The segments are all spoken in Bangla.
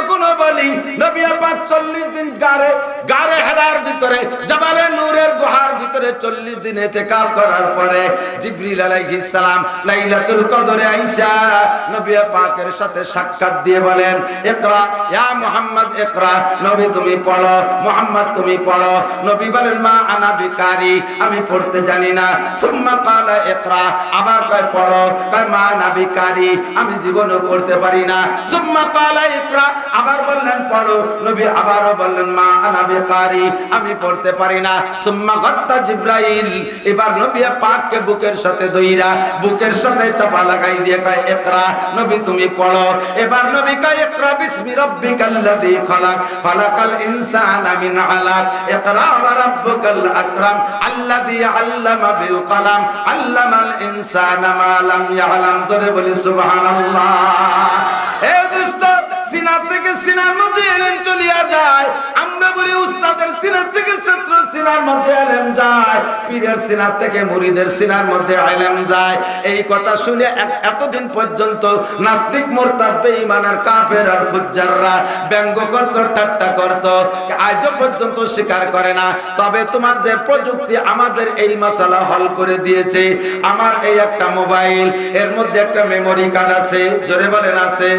কখনো বলি নবী পাক 40 দিন গারে হেরার ভিতরে জাবালে নূরের গুহার ভিতরে 40 দিন ইতিকাফ করার পরে জিবরিল আলাইহিস সালাম লাইলাতুল কদরে আয়েশা নবী পাকের সাথে সাক্ষাৎ দিয়ে বলেন ইকরা ইয়া মুহাম্মদ ইকরা, নবী তুমি পড়ো, মুহাম্মদ তুমি পড়ো। নবী বলেন মা আনা বিকারি, আমি পড়তে জানি না। সুম্মা ক্বালা ইকরা, আবার কয় পড়ো, কয় মা আনা বিকারি, আমি জীবনও পড়তে পারি না। সুম্মা ক্বালা ইকরা, আবার বললেন পড়ো, নবী আবারও বললেন মা আনা বিকারি, আমি পড়তে পারি না। সুম্মা গাত্তা জিবরাইল, এবার নবী পাককে বুকের সাথে দইরা বুকের সাথে চাপা লাগাই দিয়ে কয় ইকরা, নবী তুমি পড়ো। এবার নবী কয় ইকরা বিসমি রাব্বিকাল্লাযী খালাক, খালাকাল ইনসানা মিন আলাক, ইকরা ওয়া রাব্বুকাল আকরাম আল্লাযী আল্লামা বিল কলম আল্লামাল ইনসানা মা লাম ইয়ালাম। জোরে বলি সুবহানাল্লাহ। এ দোস্ত, সিনা থেকে সিনার মধ্যে ইলম চলিয়া যায়। আমরা বলি উস্তাদের সিনা থেকে ছাত্র সিনার মধ্যে ইলম যায়, পীরের সিনা থেকে মুরিদের সিনার মধ্যে ইলম যায়। এই কথা শুনে এতদিন পর্যন্ত নাস্তিক মুরতাদ বেঈমান আর কাফের আর ফুজ্জাররা ব্যঙ্গ করত, ঠাট্টা করত, আজও পর্যন্ত স্বীকার করে না। তবে তোমাদের প্রযুক্তি আমাদের এই মাসালা হল করে দিয়েছে। আমার এই একটা মোবাইল, এর মধ্যে একটা মেমোরি কার্ড আছে, জোরে বলেন আছে।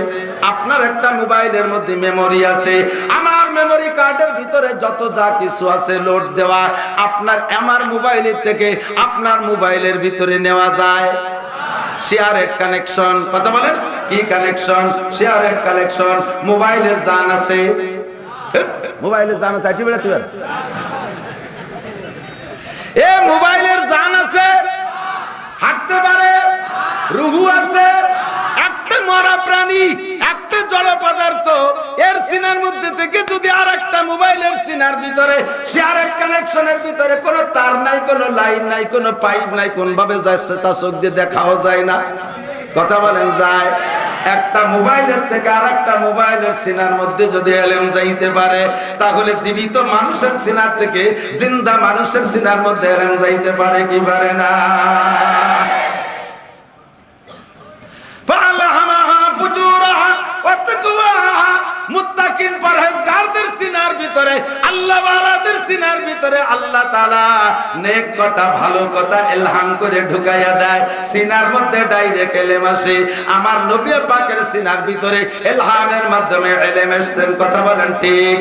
আপনার একটা মোবাইলের মধ্যে মেমোরি আছে, আমার মেমোরি কার্ডের ভিতরে যত যা কিছু আছে লোড দেওয়া, আপনার আমার মোবাইলের থেকে আপনার মোবাইলের ভিতরে নেওয়া যায়। শেয়ারের কানেকশন, কথা বলেন কি কানেকশন? শেয়ারের কানেকশন। মোবাইলের জান আছে, মোবাইলের জান আছে, আইটি বেড়াতে পারে। এ মোবাইলের জান আছে, হাঁটতে পারে, রুহু আছে। একটা মরা প্রাণী, একটা জড় পদার্থ, এর সিনার মধ্যে থেকে যদি আর একটা মোবাইলের সিনার ভিতরে শেয়ারের কানেকশনের ভিতরে কোনো তার নাই, কোনো লাইন নাই, কোনো পাইপ নাই, কোন ভাবে যাচ্ছে তা চোখ দিয়ে দেখাও যায় না। কথা বলেন যায়? একটা মোবাইলের থেকে আর একটা মোবাইলের সিনার মধ্যে যদি এলেম যাইতে পারে, তাহলে জীবিত মানুষের সিনার থেকে জিন্দা মানুষের সিনার মধ্যে এলেম যাইতে পারে কি পারে না? মুত্তাকিন পরহেজগারদের সিনার ভিতরে, আল্লাহ ওয়ালাদের সিনার ভিতরে আল্লাহ তাআলা নেক কথা, ভালো কথা ইলহাম করে ঢুকাইয়া দেয়। সিনার মধ্যে ডাইরেক্ট ইলম আসে। আমার নবী পাকের সিনার ভিতরে ইলহামের মাধ্যমে ইলম এসেছেন। কথা বলেন ঠিক?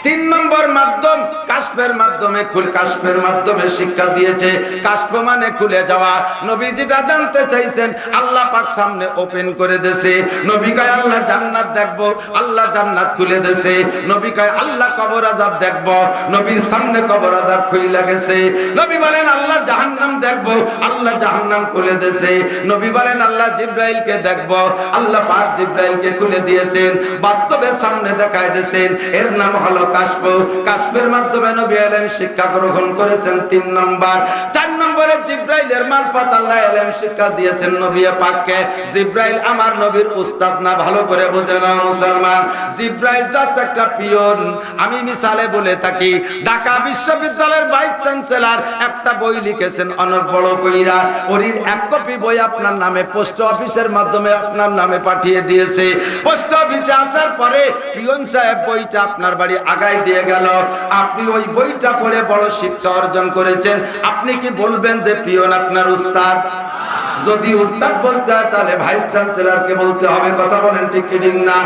3 নম্বর মাধ্যম কাশফের মাধ্যমে, কাশফের মাধ্যমে শিক্ষা দিয়েছে। কাশফ মানে খুলে যাওয়া। নবী যেটা জানতে চাইছেন আল্লাহ পাক সামনে ওপেন করে দেছে। নবী কয় আল্লাহ জান্নাত দেখবো, আল্লাহ জান্নাত খুলে দেছে। নবী কয় আল্লাহ কবর আযাব দেখবো, নবীর সামনে কবর আযাব খুলে গেছে। নবী বলেন আল্লাহ জাহান্নাম দেখবো, আল্লাহ জাহান্নাম খুলে দেছে। নবী বলেন আল্লাহ জিবরাইলকে দেখবো, আল্লাহ পাক জিবরাইলকে খুলে দিয়েছেন, বাস্তবে সামনে দেখায় দিয়েছেন। এর নাম হলো কাশফ। কাশফের মাধ্যমে নবী ইলম শিক্ষা গ্রহণ করেছেন 3 নম্বর। 4 নম্বরে জিবরাইলের মারফত আল্লাহ ইলম শিক্ষা দিয়েছেন নবী পাককে। জিবরাইল আমার নবীর উস্তাদ না, ভালো করে বুঝে নাও মুসলমান। জিবরাইল জাস্ট একটা পিয়ন। আমি মিসালে বলে থাকি, ঢাকা বিশ্ববিদ্যালয়ের ভাইস চ্যান্সেলর একটা বই লিখেছেন অনেক বড় কইরা, ওরির 1 কপি বই আপনার নামে পোস্ট অফিসের মাধ্যমে আপনার নামে পাঠিয়ে দিয়েছে। পোস্ট অফিসে আসার পরে পিয়ন সাহেব বইটা আপনার বাড়ি আগায় দিয়ে গেল। আপনি ওই বইটা পড়ে বড় শিক্ষা অর্জন করেছেন। আপনি কি বলবেন যে পিয়ন আপনার উস্তাদ? যদি উস্তাদ বলতে হয় তাহলে ভাইস চ্যান্সেলরকে বলতে হবে। কথা বলেন ঠিক কি ঠিক না?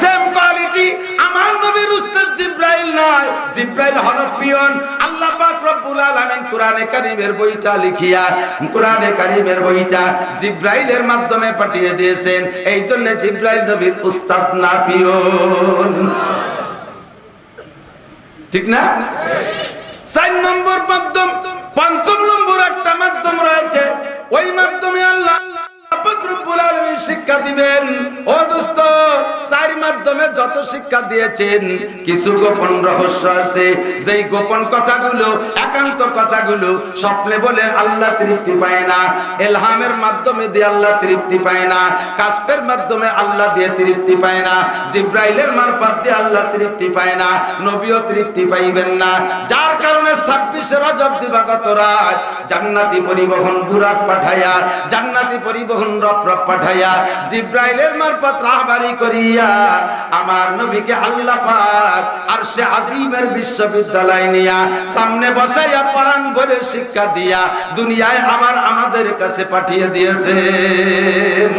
সেম কোয়ালিটি আমার নবীর উস্তাদ জিবরাইল নয়, জিবরাইল হলো পিয়ন। আল্লাহ পাক রব্বুল আলামিন কোরআনে কারীমের বইটা লিখিয়া, কোরআনে কারীমের বইটা জিবরাইলের মাধ্যমে পাঠিয়ে দিয়েছেন। এই জন্য জিবরাইল নবীর উস্তাদ না, পিয়ন। ঠিক না? 4 নম্বর মাধ্যম। 5ম নম্বর একটা মাধ্যম রয়েছে, ওই মাধ্যমে আল্লাহ পাক রব্বুল আলামিন শিক্ষা দিবেন। ও দোস্ত, 4 মাধ্যমে যত শিক্ষা দিয়েছেন, কিছু গোপন রহস্য আছে। যেই গোপন কথাগুলো, একান্ত কথাগুলো স্বপ্নে বলে আল্লাহ তৃপ্তি পায় না, ইলহামের মাধ্যমে দিয়ে আল্লাহ তৃপ্তি পায় না, কাশফের মাধ্যমে আল্লাহ দিয়ে তৃপ্তি পায় না, জিবরাইলের মারফত দিয়ে আল্লাহ তৃপ্তি পায় না, নবীও তৃপ্তি পাইবেন না। যার কারণে 26 রজব দিবাগত রাত জান্নাতি পরিবহন বুরাক পাঠায়া, জান্নাতি পরিবহন রফরফ পাঠায়া, জিবরাইলের মারফত রাহবারি করিয়া দিয়া আমার নবীকে আল্লাহ পাক আরশে আজিমের বিশ্ববিদ্যালয় নিয়া সামনে বসাইয়া পরাণ ভরে শিক্ষা দিয়া দুনিয়ায় আমাদের কাছে পাঠিয়ে দিয়েছেন।